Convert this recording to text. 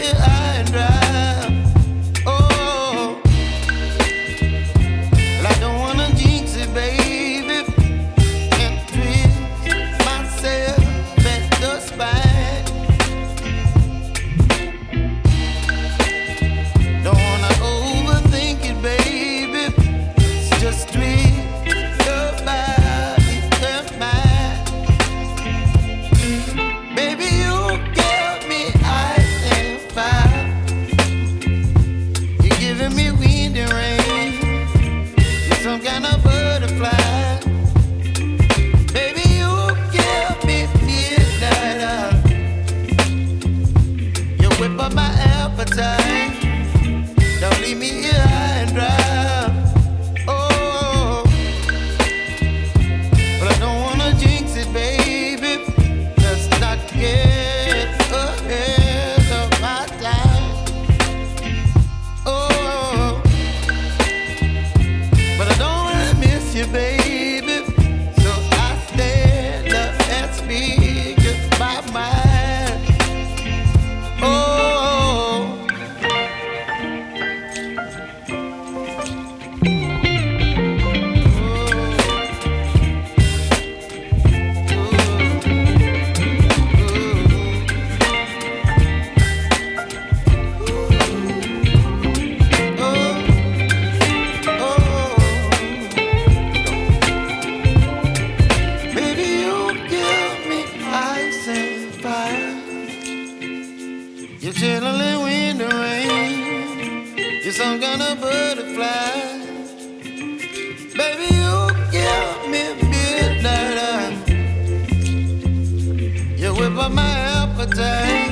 here high and dry. Oh, well, I don't wanna jinx it, baby, and twist myself at the spine. Don't wanna overthink it, baby. It's just twist your body and mine. Baby, you give me ice and fire. You're giving me wind and rain. You're some kind of butterfly. Baby, you give me midnight. You whip up my appetite. Don't leave me here high and dry. Oh, but I don't wanna jinx it, baby. Let's not get ahead of my time. Oh, but I don't wanna miss you, baby. So I stand up and speak my mind. Oh. Baby, you give me ice and fire. You're chilling wind and rain. You're some kind of butterfly. Baby, you give me midnight. You whip up my appetite.